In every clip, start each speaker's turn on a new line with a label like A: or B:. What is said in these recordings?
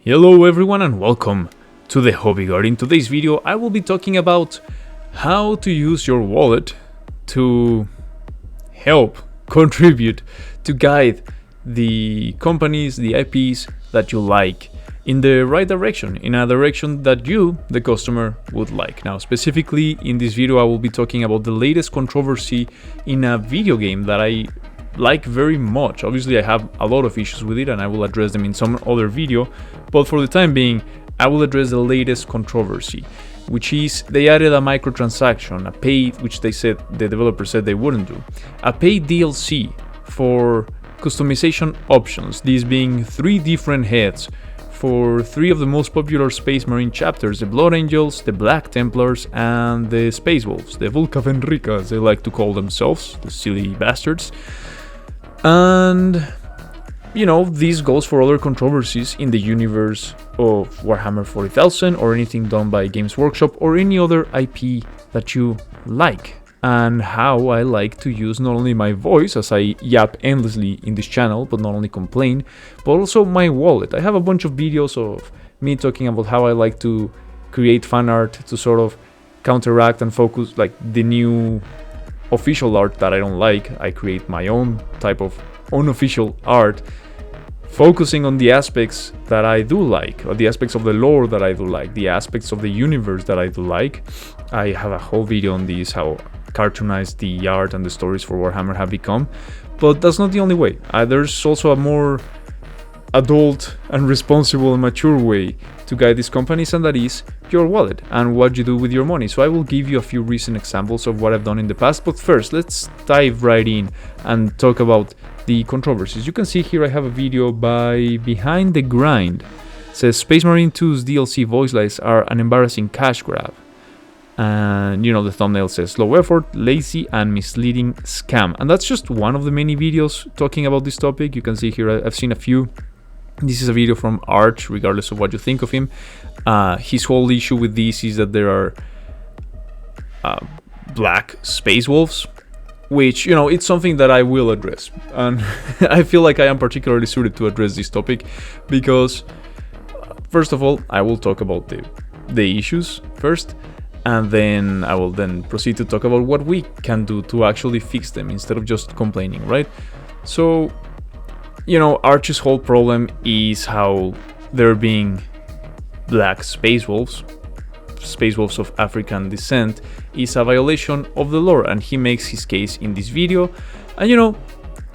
A: Hello everyone and welcome to the Hobby Guard. In today's video I will be talking about how to use your wallet to help, contribute, to guide the companies, the IPs that you like in the right direction, in a direction that you, the customer, would like. Now specifically in this video I will be talking about the latest controversy in a video game that I like very much. Obviously I have a lot of issues with it and I will address them in some other video, but for the time being I will address the latest controversy, which is they added a microtransaction, a paid, which they said, the developer said they wouldn't do, a paid DLC for customization options, these being 3 different heads for 3 of the most popular Space Marine chapters: the Blood Angels, the Black Templars, and the Space Wolves, the Vulca Fenrica as they like to call themselves, the silly bastards. And you know, this goes for other controversies in the universe of Warhammer 40,000 or anything done by Games Workshop or any other IP that you like, and how I like to use not only my voice as I yap endlessly in this channel, but not only complain, but also my wallet. I have a bunch of videos of me talking about how I like to create fan art to sort of counteract and focus like the new official art that I don't like. I create my own type of unofficial art, focusing on the aspects that I do like, or the aspects of the lore that I do like, the aspects of the universe that I do like. I have a whole video on this, how cartoonized the art and the stories for Warhammer have become, but that's not the only way. There's also a more adult and responsible and mature way to guide these companies, and that is your wallet and what you do with your money. So I will give you a few recent examples of what I've done in the past, but first let's dive right in and talk about the controversies. You can see here I have a video by Behind the Grind. It says Space Marine 2's DLC voice lines are an embarrassing cash grab, and you know, the thumbnail says low effort, lazy and misleading scam, and that's just one of the many videos talking about this topic. You can see here I've seen a few. This is a video from Arch, regardless of what you think of him. His whole issue with this is that there are black space wolves, which, you know, it's something that I will address. And I feel like I am particularly suited to address this topic because, first of all, I will talk about the issues first, and then I will then proceed to talk about what we can do to actually fix them instead of just complaining, right? So, you know, Arch's whole problem is how there being black space wolves of African descent is a violation of the lore, and he makes his case in this video. And you know,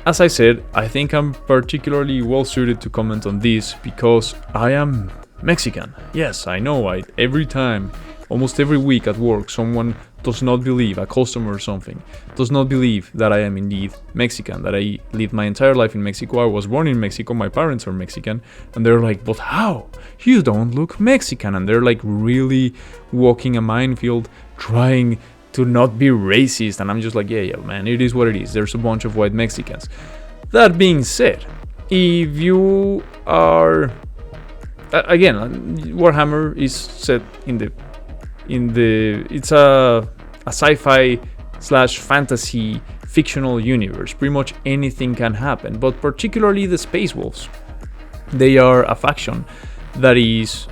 A: as I said, I think I'm particularly well suited to comment on this because I am Mexican. Yes, I know, every time, almost every week at work, someone does not believe, a customer or something, does not believe that I am indeed Mexican, that I lived my entire life in Mexico, I was born in Mexico, my parents are Mexican, and they're like, but how? You don't look Mexican, and they're like really walking a minefield, trying to not be racist, and I'm just like, yeah, man, it is what it is, there's a bunch of white Mexicans. That being said, if you are, again, Warhammer is set it's a sci-fi / fantasy fictional universe. Pretty much anything can happen, but particularly the Space Wolves. They are a faction that is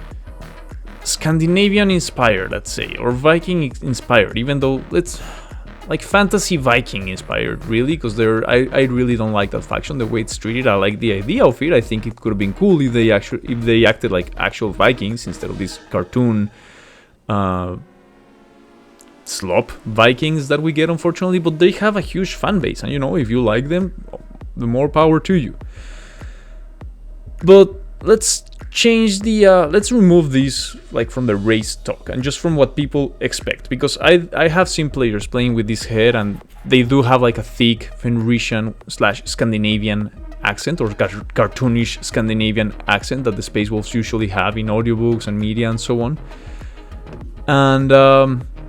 A: Scandinavian inspired, let's say, or Viking inspired, even though it's like fantasy Viking inspired, really, because I really don't like that faction, the way it's treated. I like the idea of it. I think it could have been cool if they acted like actual Vikings instead of this cartoon slop Vikings that we get, unfortunately. But they have a huge fan base, and you know, if you like them, the more power to you. But let's change let's remove this like from the race talk and just from what people expect, because I have seen players playing with this head and they do have like a thick Fenrician / Scandinavian accent, or cartoonish Scandinavian accent that the Space Wolves usually have in audiobooks and media and so on. And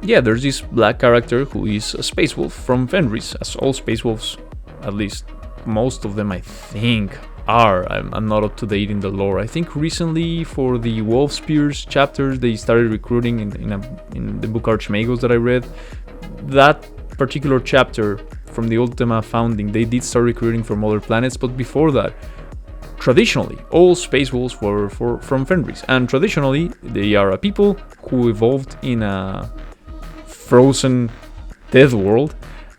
A: yeah, there's this black character who is a Space Wolf from Fenris, as all Space Wolves, at least most of them I think, are. I'm not up to date in the lore. I think recently for the Wolf Spears chapters they started recruiting in the book Archmagos that I read. That particular chapter from the Ultima founding, they did start recruiting from other planets, but before that traditionally, all space wolves were from Fenris, and traditionally they are a people who evolved in a frozen death world,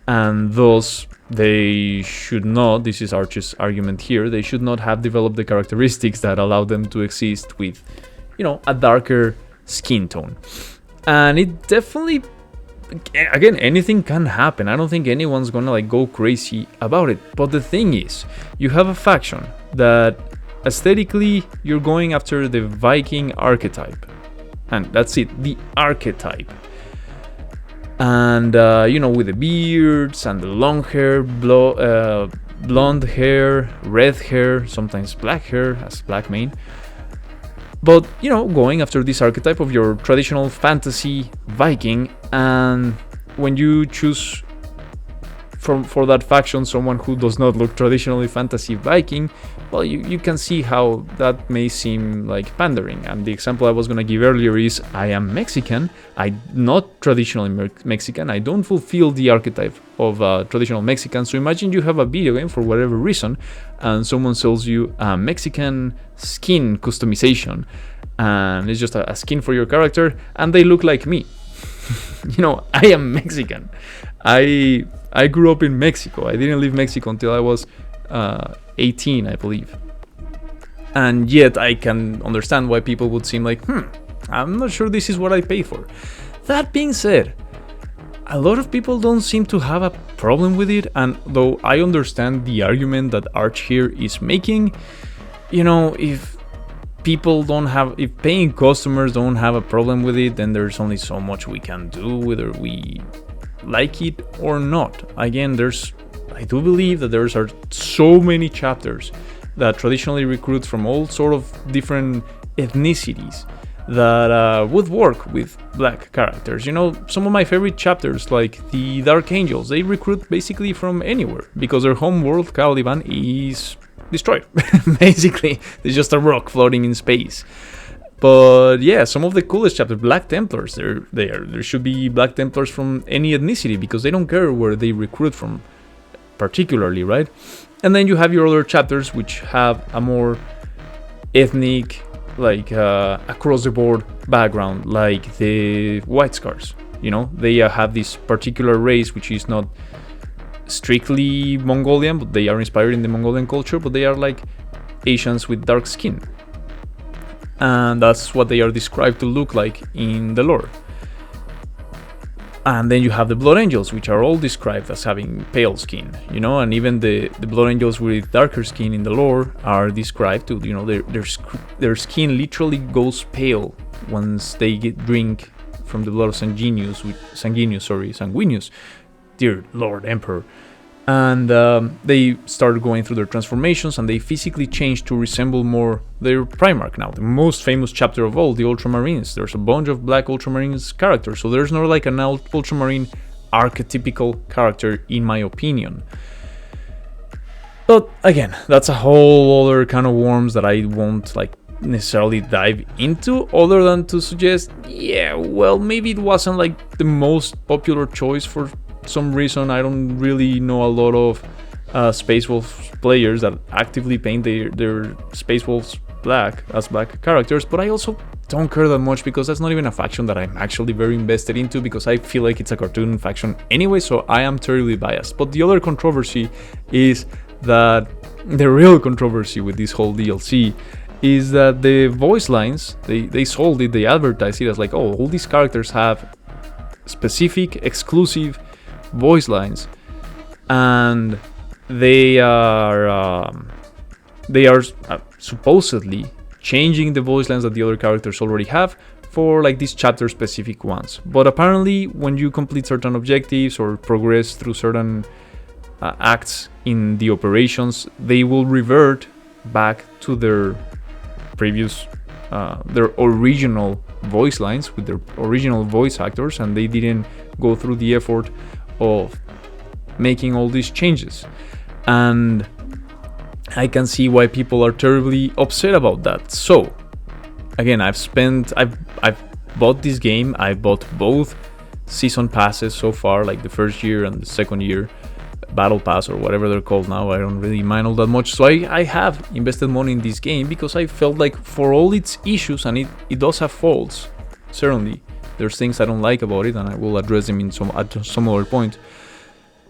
A: and thus they should not, this is Arch's argument here, they should not have developed the characteristics that allow them to exist with, you know, a darker skin tone. And it definitely, again, anything can happen. I don't think anyone's gonna like go crazy about it. But the thing is, you have a faction that aesthetically you're going after the Viking archetype, and that's it, the archetype. And you know, with the beards and the long hair, blonde hair, red hair, sometimes black hair as black mane. But, you know, going after this archetype of your traditional fantasy Viking, and when you choose for that faction someone who does not look traditionally fantasy Viking, well, you can see how that may seem like pandering. And the example I was going to give earlier is, I am Mexican, I'm not traditionally Mexican, I don't fulfill the archetype of traditional Mexican. So imagine you have a video game for whatever reason, and someone sells you a Mexican skin customization, and it's just a skin for your character, and they look like me. You know, I am Mexican. I grew up in Mexico. I didn't leave Mexico until I was 18, I believe. And yet I can understand why people would seem like, I'm not sure this is what I paid for. That being said, a lot of people don't seem to have a problem with it, and though I understand the argument that Arch here is making, you know, if paying customers don't have a problem with it, then there's only so much we can do, whether we like it or not. Again, I do believe that there are so many chapters that traditionally recruit from all sort of different ethnicities that would work with black characters. You know, some of my favorite chapters, like the Dark Angels, they recruit basically from anywhere because their home world, Caliban, is destroyed. Basically, it's just a rock floating in space. But yeah, some of the coolest chapters, Black Templars, there should be Black Templars from any ethnicity because they don't care where they recruit from particularly, right? And then you have your other chapters which have a more ethnic, like across the board background, like the White Scars. You know, they have this particular race which is not strictly Mongolian, but they are inspired in the Mongolian culture, but they are like Asians with dark skin. And that's what they are described to look like in the lore. And then you have the Blood Angels, which are all described as having pale skin, you know, and even the Blood Angels with darker skin in the lore are described to, you know, their skin literally goes pale once they drink from the blood of Sanguinius, dear Lord Emperor. And they start going through their transformations, and they physically change to resemble more their Primarch now. The most famous chapter of all, the Ultramarines. There's a bunch of black Ultramarines characters, so there's not like an Ultramarine archetypical character, in my opinion. But again, that's a whole other kind of worms that I won't like necessarily dive into, other than to suggest, yeah, well, maybe it wasn't like the most popular choice for some reason. I don't really know a lot of Space Wolves players that actively paint their Space Wolves black as black characters, but I also don't care that much because that's not even a faction that I'm actually very invested into, because I feel like it's a cartoon faction anyway, so I am terribly biased. But the other controversy is that the real controversy with this whole DLC is that the voice lines, they sold it, they advertised it as like, oh, all these characters have specific exclusive voice lines, and they are supposedly changing the voice lines that the other characters already have for like these chapter specific ones. But apparently when you complete certain objectives or progress through certain acts in the operations, they will revert back to their previous their original voice lines with their original voice actors, and they didn't go through the effort of making all these changes. And I can see why people are terribly upset about that. So again, I've bought this game. I bought both season passes so far, like the first year and the second year. battle pass or whatever they're called now. I don't really mind all that much. So I have invested money in this game because I felt like, for all its issues, and it does have faults, certainly there's things I don't like about it, and I will address them at some other point.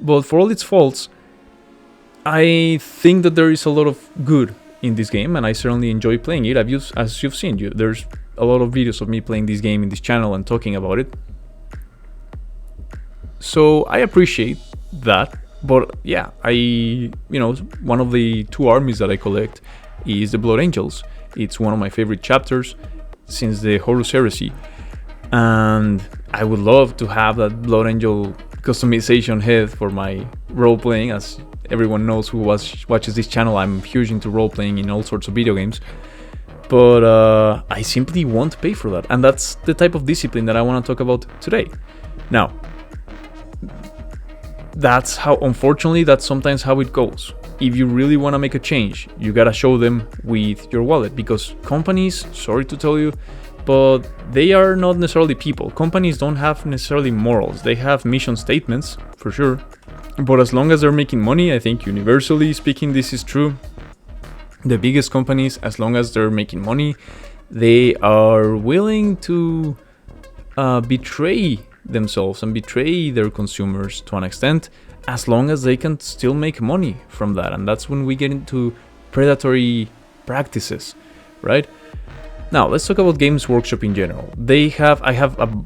A: But for all its faults, I think that there is a lot of good in this game, and I certainly enjoy playing it. As you've seen, there's a lot of videos of me playing this game in this channel and talking about it. So I appreciate that. But yeah, one of the 2 armies that I collect is the Blood Angels. It's one of my favorite chapters since the Horus Heresy, and I would love to have that Blood Angel customization head for my role-playing. As everyone knows who watches this channel, I'm huge into role-playing in all sorts of video games. But I simply won't pay for that, and that's the type of discipline that I want to talk about today. Now, unfortunately, that's sometimes how it goes. If you really want to make a change, you gotta show them with your wallet, because companies, sorry to tell you, but they are not necessarily people. Companies don't have necessarily morals. They have mission statements, for sure. But as long as they're making money, I think universally speaking, this is true. The biggest companies, as long as they're making money, they are willing to betray themselves and betray their consumers to an extent, as long as they can still make money from that. And that's when we get into predatory practices, right? Now let's talk about Games Workshop in general. I have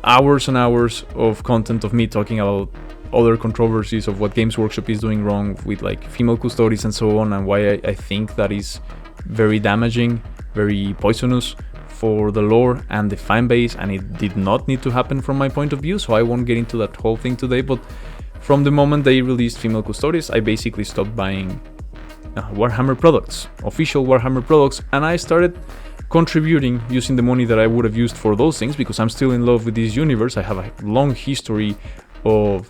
A: hours and hours of content of me talking about other controversies of what Games Workshop is doing wrong with like female custodies and so on, and why I think that is very damaging, very poisonous for the lore and the fan base, and it did not need to happen from my point of view, so I won't get into that whole thing today. But from the moment they released female custodies, I basically stopped buying Warhammer products, official Warhammer products, and I started contributing using the money that I would have used for those things, because I'm still in love with this universe. I have a long history of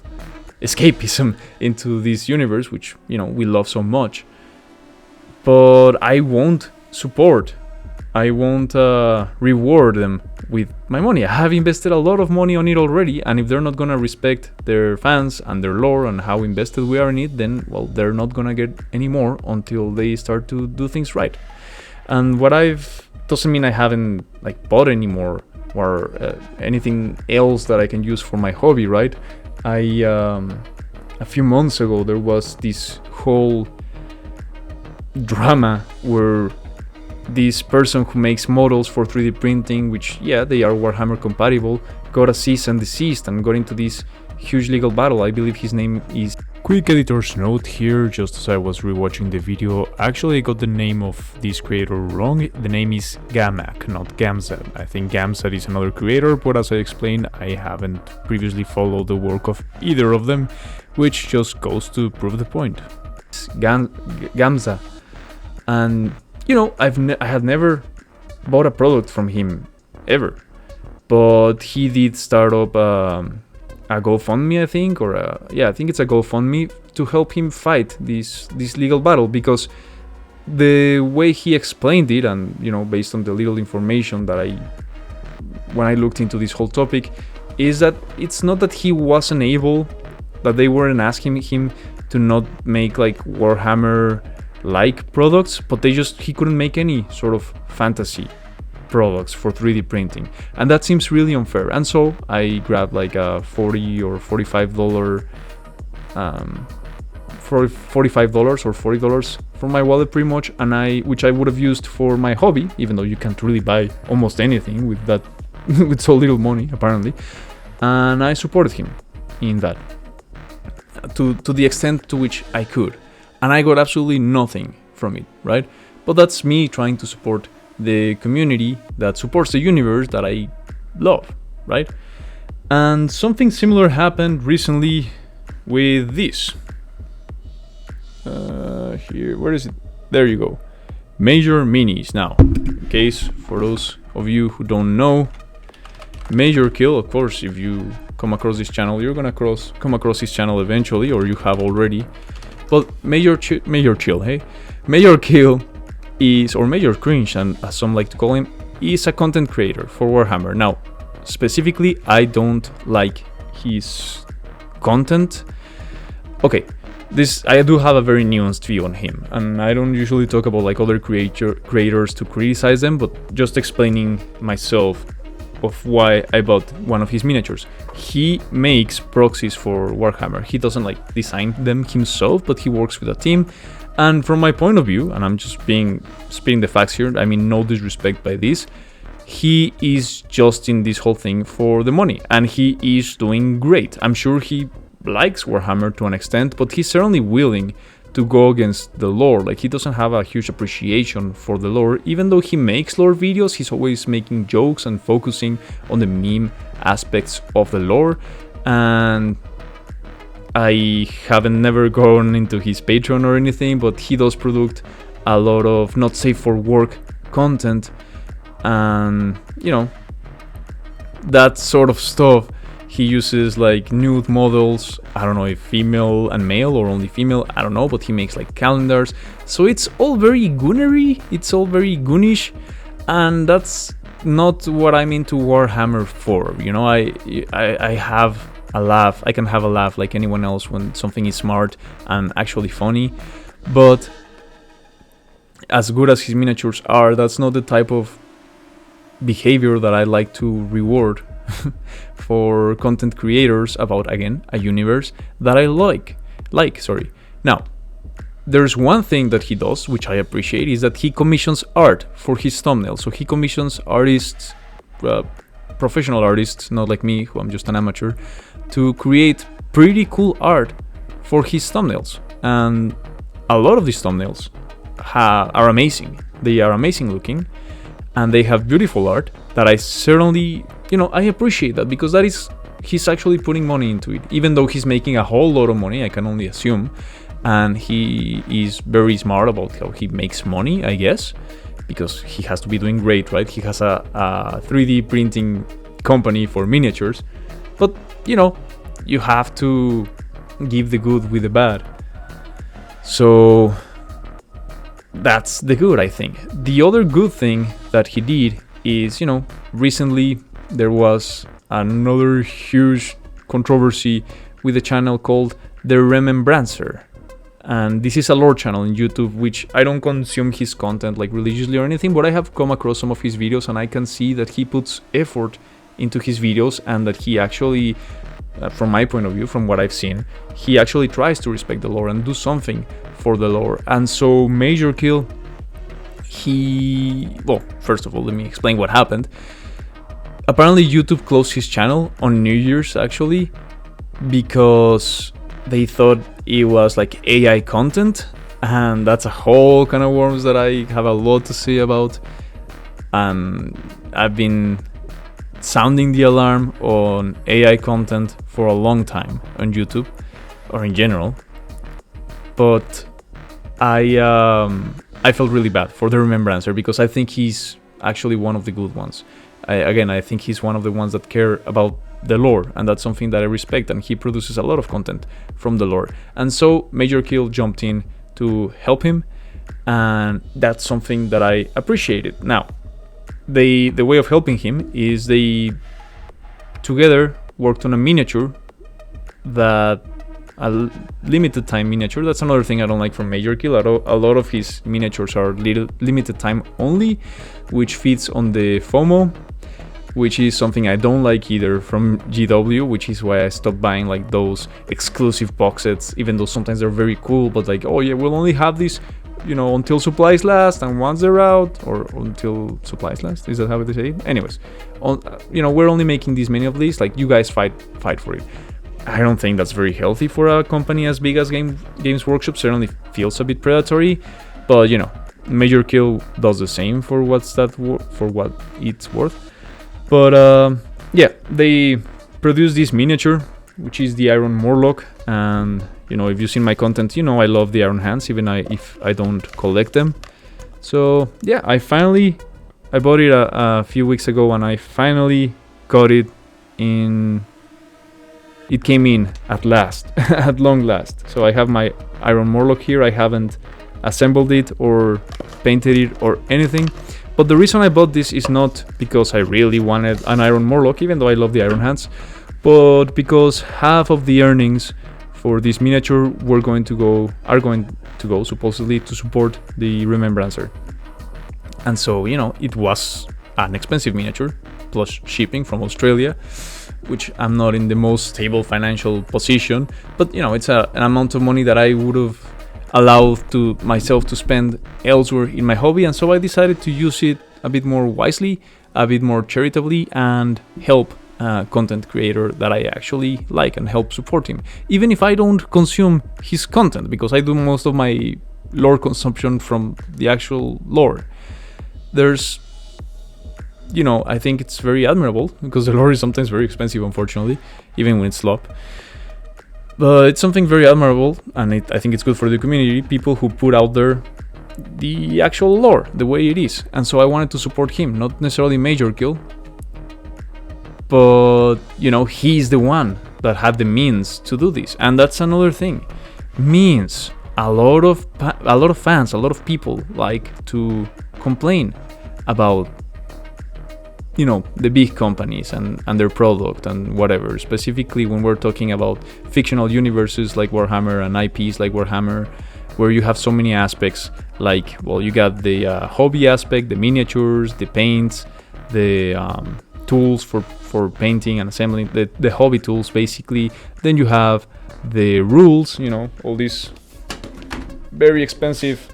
A: escapism into this universe, which, you know, we love so much. But I won't reward them with my money. I have invested a lot of money on it already, and if they're not gonna respect their fans and their lore and how invested we are in it, then, well, they're not gonna get any more until they start to do things right. And doesn't mean I haven't like bought anymore or anything else that I can use for my hobby, right? A few months ago there was this whole drama where this person who makes models for 3D printing, which, yeah, they are Warhammer compatible, got a cease and desist and got into this huge legal battle. I believe his name is... Quick editor's note here, just as I was rewatching the video, actually I got the name of this creator wrong. The name is Ghamak, not Gamzad. I think Gamzad is another creator, but as I explained, I haven't previously followed the work of either of them, which just goes to prove the point. Gamza. And, you know, I had never bought a product from him, ever. But he did start up a GoFundMe, I think, or I think it's a GoFundMe to help him fight this legal battle, because the way he explained it, and, you know, based on the little information that when I looked into this whole topic, is that it's not that he wasn't able, that they weren't asking him to not make like Warhammer like products, but he couldn't make any sort of fantasy products for 3D printing, and that seems really unfair. And so I grabbed like a $40 or $45 for $45 or $40 from my wallet pretty much, and which I would have used for my hobby, even though you can't really buy almost anything with that with so little money apparently. And I supported him in that to the extent to which I could, and I got absolutely nothing from it, right? But that's me trying to support the community that supports the universe that I love, right? And something similar happened recently with this. Here, where is it? There you go. Major Minis. Now, in case for those of you who don't know, Major Kill, of course, if you come across this channel, you're gonna come across this channel eventually, or you have already. But Major Chill, hey? Major Kill is, or Major Cringe, and as some like to call him, is a content creator for Warhammer. Now, specifically, I don't like his content, okay, this, I do have a very nuanced view on him, and I don't usually talk about like other creators to criticize them, but just explaining myself of why I bought one of his miniatures. He makes proxies for Warhammer. He doesn't like design them himself, but he works with a team. And from my point of view, and I'm just spitting the facts here, I mean no disrespect by this, he is just in this whole thing for the money, and he is doing great. I'm sure he likes Warhammer to an extent, but he's certainly willing to go against the lore. Like, he doesn't have a huge appreciation for the lore. Even though he makes lore videos, he's always making jokes and focusing on the meme aspects of the lore. And I haven't never gone into his Patreon or anything, but he does produce a lot of not safe for work content, and you know, that sort of stuff. He uses like nude models, I don't know if female and male or only female, I don't know, but he makes like calendars. So it's all very goonery, it's all very goonish, and that's not what I'm into Warhammer for. You know, I have a laugh, I can have a laugh like anyone else when something is smart and actually funny, but as good as his miniatures are, that's not the type of behavior that I like to reward for content creators about, again, a universe that I like. Now, there's one thing that he does, which I appreciate, is that he commissions art for his thumbnails. So he commissions artists, professional artists, not like me, who I'm just an amateur, to create pretty cool art for his thumbnails. And a lot of these thumbnails are amazing. They are amazing looking, and they have beautiful art that I certainly, you know, I appreciate that, because that is, he's actually putting money into it, even though he's making a whole lot of money, I can only assume. And he is very smart about how he makes money, I guess, because he has to be doing great, right? He has a 3D printing company for miniatures, but you know, you have to give the good with the bad. So that's the good, I think. The other good thing that he did is, you know, recently there was another huge controversy with a channel called The Remembrancer. And this is a lore channel on YouTube, which I don't consume his content like religiously or anything, but I have come across some of his videos and I can see that he puts effort into his videos, and that he actually, from my point of view, from what I've seen, he actually tries to respect the lore and do something for the lore. And so Major Kill, well, first of all, let me explain what happened. Apparently YouTube closed his channel on New Year's, actually, because they thought it was like AI content, and that's a whole kind of worms that I have a lot to say about. And I've been sounding the alarm on AI content for a long time on YouTube, or in general, but I felt really bad for the Remembrancer, because I think he's actually one of the good ones. I think he's one of the ones that care about the lore, and that's something that I respect, and he produces a lot of content from the lore. And so Major Kill jumped in to help him, and that's something that I appreciated. Now, the way of helping him is they together worked on a miniature, that a limited time miniature. That's another thing I don't like from Major Kill. A lot of his miniatures are limited time only, which feeds on the FOMO, which is something I don't like either from GW, which is why I stopped buying like those exclusive box sets, even though sometimes they're very cool, but like, oh yeah, we'll only have this, you know, until supplies last, and once they're out, or until supplies last, is that how they say it? Anyways, you know, we're only making this many of these, like, you guys fight for it. I don't think that's very healthy for a company as big as Games Workshop. Certainly feels a bit predatory, but you know, Major Kill does the same for what it's worth. But yeah, they produced this miniature, which is the Iron Morlock, and you know, if you've seen my content, you know I love the Iron Hands, even if I don't collect them. So yeah, I bought it a few weeks ago, and I finally got it in. It came in at last, at long last. So I have my Iron Morlock here. I haven't assembled it or painted it or anything. But the reason I bought this is not because I really wanted an Iron Morlock, even though I love the Iron Hands, but because half of the earnings for this miniature are going to go supposedly to support the Remembrancer. And so, you know, it was an expensive miniature, plus shipping from Australia, which I'm not in the most stable financial position, but you know, it's an amount of money that I would have allowed to myself to spend elsewhere in my hobby. And so I decided to use it a bit more wisely, a bit more charitably, and help a content creator that I actually like and help support him, even if I don't consume his content, because I do most of my lore consumption from the actual lore. There's, you know, I think it's very admirable, because the lore is sometimes very expensive, unfortunately, even when it's slop. But it's something very admirable, and I think it's good for the community, people who put out there the actual lore, the way it is. And so I wanted to support him, not necessarily Major Kill, but, you know, he's the one that had the means to do this. And that's another thing. Means. A lot of fans, a lot of people like to complain about, you know, the big companies and their product and whatever, specifically when we're talking about fictional universes like Warhammer and IPs like Warhammer, where you have so many aspects, like, well, you got the hobby aspect, the miniatures, the paints, the tools for painting and assembling, the hobby tools basically. Then you have the rules, you know, all these very expensive,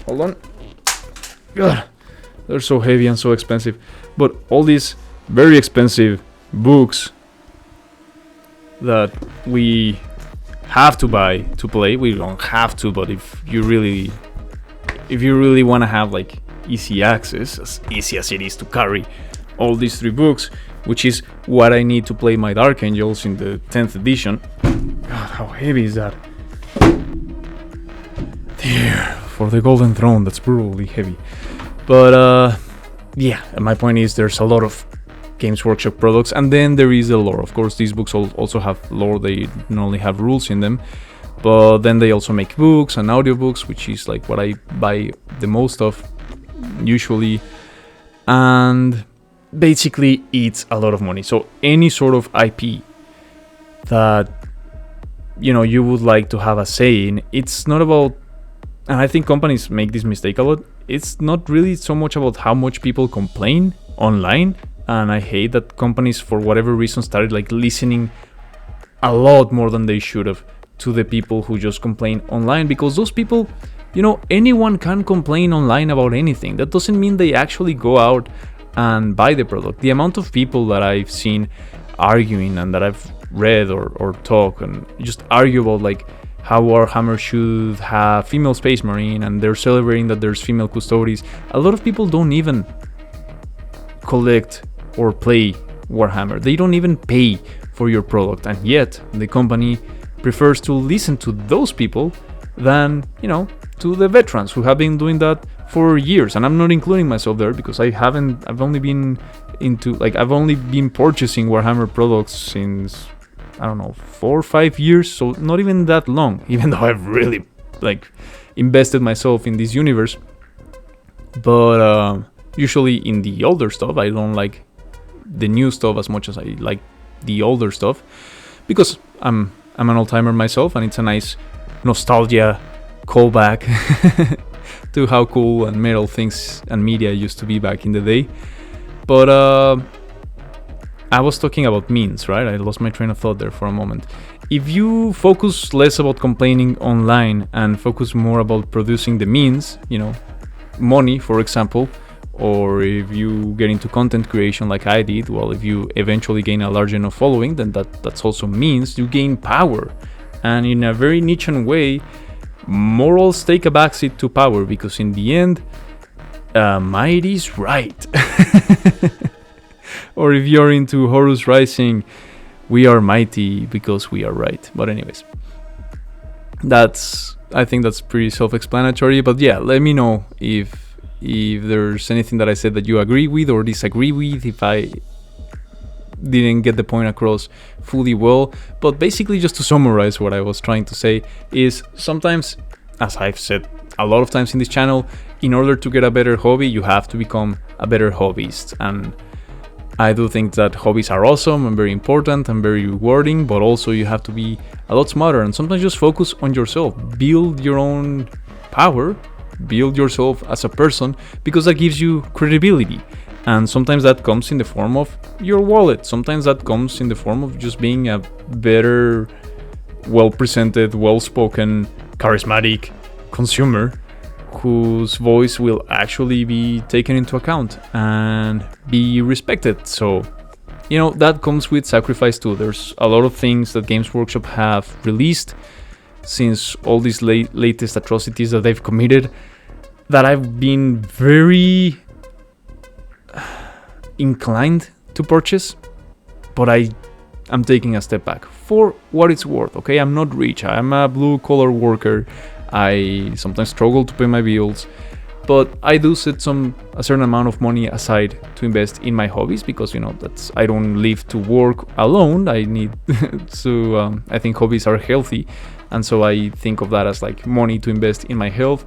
A: hold on, God, they're so heavy and so expensive, but all these very expensive books that we have to buy to play. We don't have to, but if you really want to have like easy access, as easy as it is to carry all these 3 books, which is what I need to play my Dark Angels in the 10th edition. God, how heavy is that? There, for the Golden Throne, that's brutally heavy. But yeah, my point is there's a lot of Games Workshop products, and then there is the lore. Of course, these books also have lore, they not only have rules in them, but then they also make books and audiobooks, which is like what I buy the most of usually, and basically it's a lot of money. So any sort of IP that, you know, you would like to have a say in, it's not about, and I think companies make this mistake a lot, it's not really so much about how much people complain online. And I hate that companies, for whatever reason, started like listening a lot more than they should have to the people who just complain online, because those people, you know, anyone can complain online about anything. That doesn't mean they actually go out and buy the product. The amount of people that I've seen arguing and that I've read or talk and just argue about like how Warhammer should have female Space Marine, and they're celebrating that there's female Custodes. A lot of people don't even collect or play Warhammer. They don't even pay for your product, and yet the company prefers to listen to those people than, you know, to the veterans who have been doing that for years. And I'm not including myself there, because I've only been purchasing Warhammer products since, I don't know, 4 or 5 years, so not even that long, even though I've really like invested myself in this universe. But usually in the older stuff, I don't like the new stuff as much as I like the older stuff, because I'm an old-timer myself, and it's a nice nostalgia callback to how cool and metal things and media used to be back in the day. But I was talking about means, right? I lost my train of thought there for a moment. If you focus less about complaining online and focus more about producing the means, you know, money, for example, or if you get into content creation like I did, well, if you eventually gain a large enough following, then that's also means you gain power. And in a very niche way, morals take a backseat to power, because in the end, might is right. Or if you're into Horus Rising, we are mighty because we are right. But anyways, I think that's pretty self-explanatory. But yeah, let me know if there's anything that I said that you agree with or disagree with, if I didn't get the point across fully well. But basically, just to summarize what I was trying to say, is sometimes, as I've said a lot of times in this channel, in order to get a better hobby, you have to become a better hobbyist. And I do think that hobbies are awesome and very important and very rewarding, but also you have to be a lot smarter and sometimes just focus on yourself. Build your own power, build yourself as a person, because that gives you credibility. And sometimes that comes in the form of your wallet. Sometimes that comes in the form of just being a better, well-presented, well-spoken, charismatic consumer whose voice will actually be taken into account and be respected. So, that comes with sacrifice too. There's a lot of things that Games Workshop have released since all these latest atrocities that they've committed that I've been very inclined to purchase, but I'm taking a step back for what it's worth. Okay, I'm not rich. I'm a blue-collar worker. I sometimes struggle to pay my bills, but I do set a certain amount of money aside to invest in my hobbies because I don't live to work alone. I need to. I think hobbies are healthy, and so I think of that as like money to invest in my health.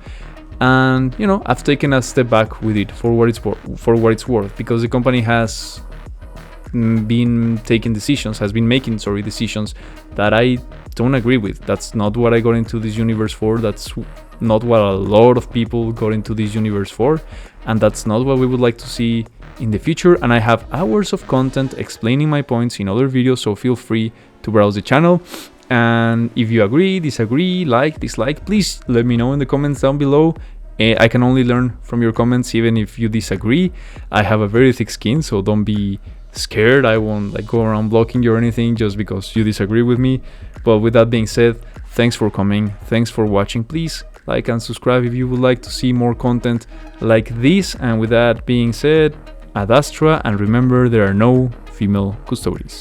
A: And I've taken a step back with it for what it's worth, because the company has been making decisions that I don't agree with. That's not what I got into this universe for. That's not what a lot of people got into this universe for, and that's not what we would like to see in the future. And I have hours of content explaining my points in other videos, so feel free to browse the channel. And if you agree, disagree, like, dislike, please let me know in the comments down below. I can only learn from your comments, even if you disagree. I have a very thick skin, so don't be scared. I won't go around blocking you or anything just because you disagree with me. But with that being said, thanks for coming, thanks for watching. Please like and subscribe if you would like to see more content like this. And with that being said, ad astra, and remember, there are no female custodians.